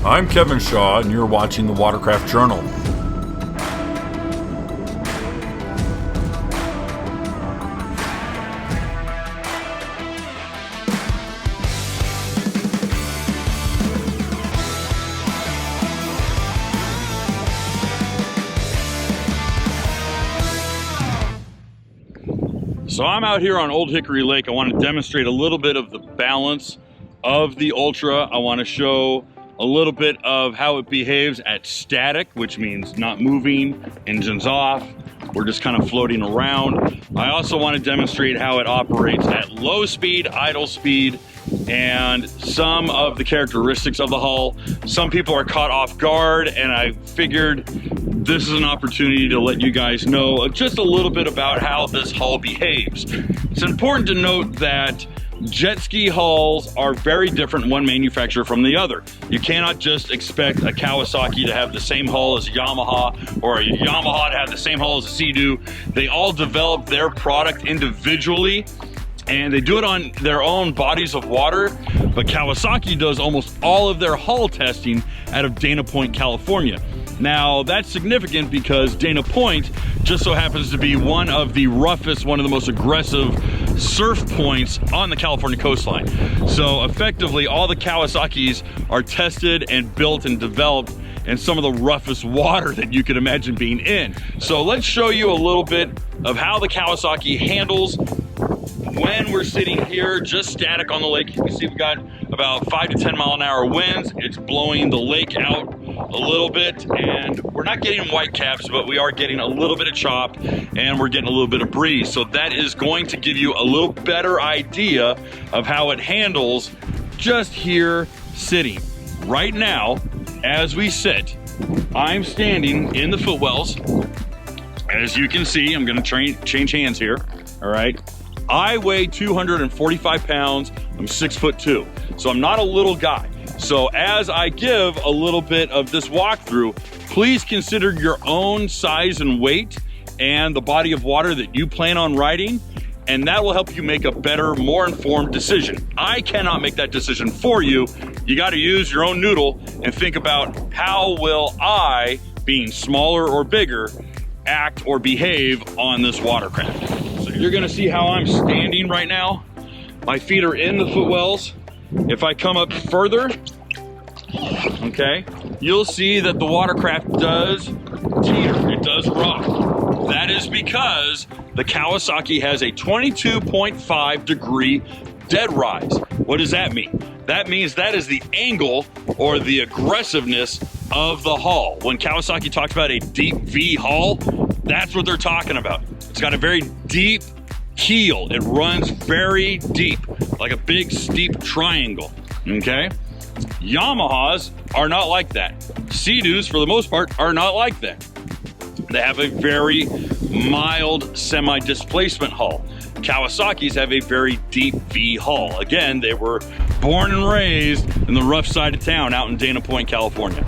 I'm Kevin Shaw, and you're watching the Watercraft Journal. So I'm out here on Old Hickory Lake. I want to demonstrate a little bit of the balance of the Ultra. I want to show a little bit of how it behaves at static, which means not moving, engines off. We're just kind of floating around. I also want to demonstrate how it operates at low speed, idle speed, and some of the characteristics of the hull. Some people are caught off guard, and I figured this is an opportunity to let you guys know just a little bit about how this hull behaves. It's important to note that jet ski hulls are very different one manufacturer from the other. You cannot just expect a Kawasaki to have the same hull as a Yamaha, or a Yamaha to have the same hull as a Sea-Doo. They all develop their product individually, and they do it on their own bodies of water, but Kawasaki does almost all of their hull testing out of Dana Point, California. Now, that's significant because Dana Point just so happens to be one of the roughest, one of the most aggressive surf points on the California coastline. So effectively, all the Kawasaki's are tested and built and developed in some of the roughest water that you could imagine being in. So let's show you a little bit of how the Kawasaki handles when we're sitting here just static on the lake. You can see we've got about 5 to 10 mile an hour winds. It's blowing the lake out a little bit, and we're not getting white caps, but we are getting a little bit of chop, and we're getting a little bit of breeze. So that is going to give you a little better idea of how it handles just here sitting. Right now, as we sit, I'm standing in the footwells. As you can see, I'm gonna change hands here, all right? I weigh 245 pounds, I'm 6'2", so I'm not a little guy. So as I give a little bit of this walkthrough, please consider your own size and weight and the body of water that you plan on riding, and that will help you make a better, more informed decision. I cannot make that decision for you. You gotta use your own noodle and think about how will I, being smaller or bigger, act or behave on this watercraft. So you're gonna see how I'm standing right now. My feet are in the footwells. If I come up further, okay, you'll see that the watercraft does teeter, it does rock. That is because the Kawasaki has a 22.5 degree dead rise. What does that mean? That means that is the angle or the aggressiveness of the hull. When Kawasaki talks about a deep V hull, that's what they're talking about. It's got a very deep keel. It runs very deep, like a big steep triangle, okay? Yamahas are not like that. Sea-Doos, for the most part, are not like that. They have a very mild semi-displacement hull. Kawasaki's have a very deep V hull. Again, they were born and raised in the rough side of town out in Dana Point, California.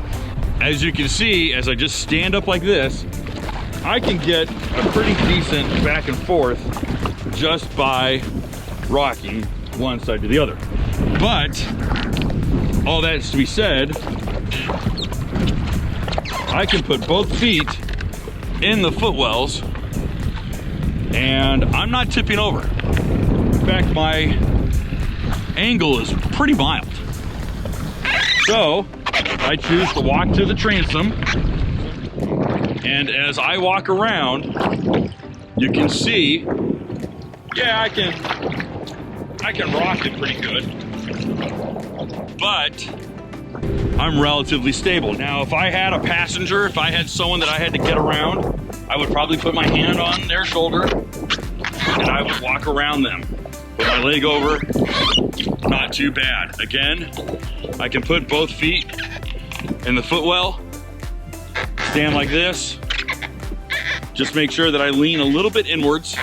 As you can see, as I just stand up like this, I can get a pretty decent back and forth just by rocking one side to the other. But all that is to be said, I can put both feet in the footwells and I'm not tipping over. In fact, my angle is pretty mild. So I choose to walk to the transom, and as I walk around, you can see, yeah, I can rock it pretty good, but I'm relatively stable. Now, if I had a passenger, if I had someone that I had to get around, I would probably put my hand on their shoulder and I would walk around them. Put my leg over, not too bad. Again, I can put both feet in the footwell, stand like this, just make sure that I lean a little bit inwards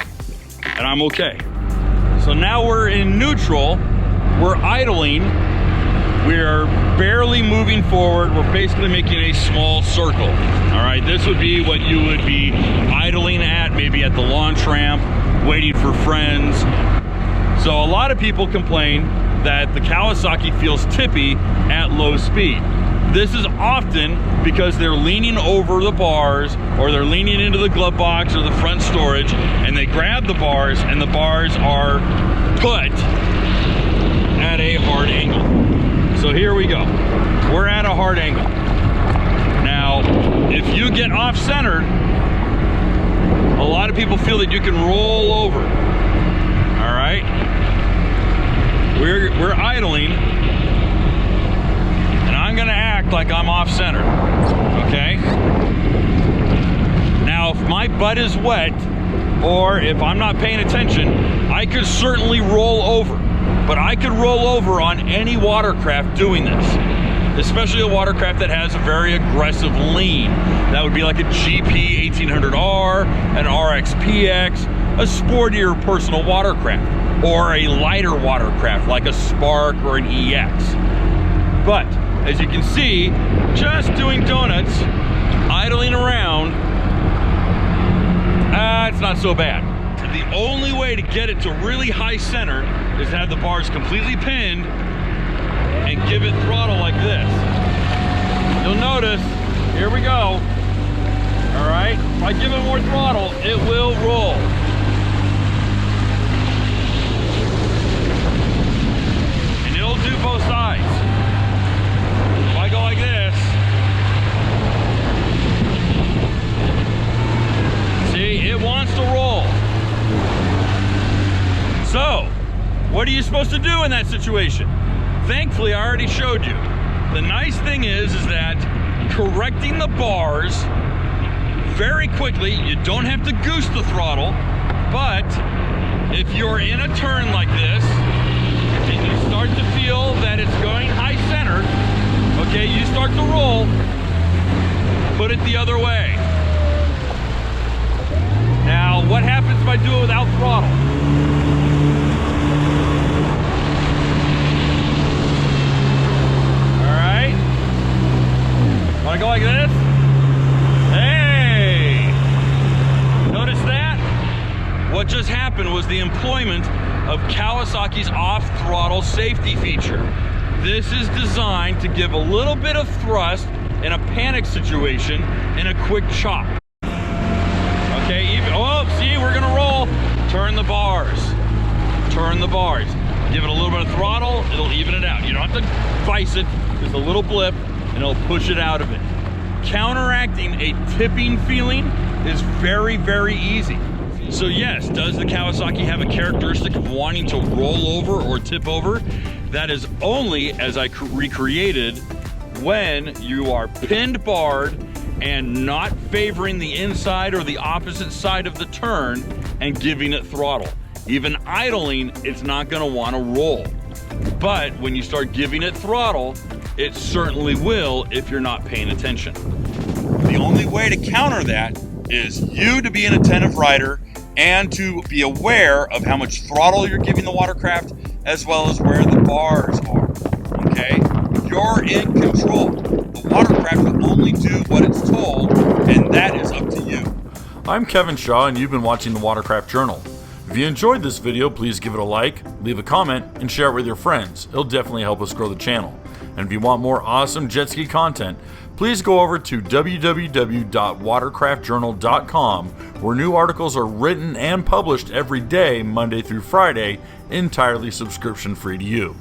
and I'm okay. So now we're in neutral, we're idling, we're barely moving forward, we're basically making a small circle. All right, this would be what you would be idling at, maybe at the launch ramp, waiting for friends. So a lot of people complain that the Kawasaki feels tippy at low speed. This is often because they're leaning over the bars, or they're leaning into the glove box or the front storage, and they grab the bars, and the bars are put at a hard angle. So here we go. We're at a hard angle. Now, if you get off-centered, a lot of people feel that you can roll over. All right? We're idling, and I'm gonna act like I'm off-center, okay? Now, if my butt is wet, or if I'm not paying attention, I could certainly roll over. But I could roll over on any watercraft doing this, especially a watercraft that has a very aggressive lean. That would be like a GP 1800R, an RXPX, a sportier personal watercraft, or a lighter watercraft like a Spark or an EX. But as you can see, just doing donuts, idling around, it's not so bad. The only way to get it to really high center is to have the bars completely pinned and give it throttle like this. You'll notice, here we go. All right, if I give it more throttle, it will roll. And it'll do both sides. If I go like this, see, it wants to roll. So, what are you supposed to do in that situation? Thankfully, I already showed you. The nice thing is that correcting the bars very quickly, you don't have to goose the throttle, but if you're in a turn like this, and you start to feel that it's going high centered, okay, you start to roll, put it the other way. Now, what happens if I do it without throttle? Wanna go like this? Hey! Notice that? What just happened was the employment of Kawasaki's off-throttle safety feature. This is designed to give a little bit of thrust in a panic situation in a quick chop. Okay, oh, see, we're gonna roll. Turn the bars. Turn the bars. Give it a little bit of throttle, it'll even it out. You don't have to vice it, just a little blip, and it'll push it out of it. Counteracting a tipping feeling is very, very easy. So yes, does the Kawasaki have a characteristic of wanting to roll over or tip over? That is only, as I recreated, when you are pinned barred and not favoring the inside or the opposite side of the turn and giving it throttle. Even idling, it's not gonna wanna roll. But when you start giving it throttle, it certainly will if you're not paying attention. The only way to counter that is you to be an attentive rider and to be aware of how much throttle you're giving the watercraft as well as where the bars are, okay? You're in control. The watercraft will only do what it's told, and that is up to you. I'm Kevin Shaw, and you've been watching the Watercraft Journal. If you enjoyed this video, please give it a like, leave a comment, and share it with your friends. It'll definitely help us grow the channel. And if you want more awesome jet ski content, please go over to www.watercraftjournal.com, where new articles are written and published every day, Monday through Friday, entirely subscription free to you.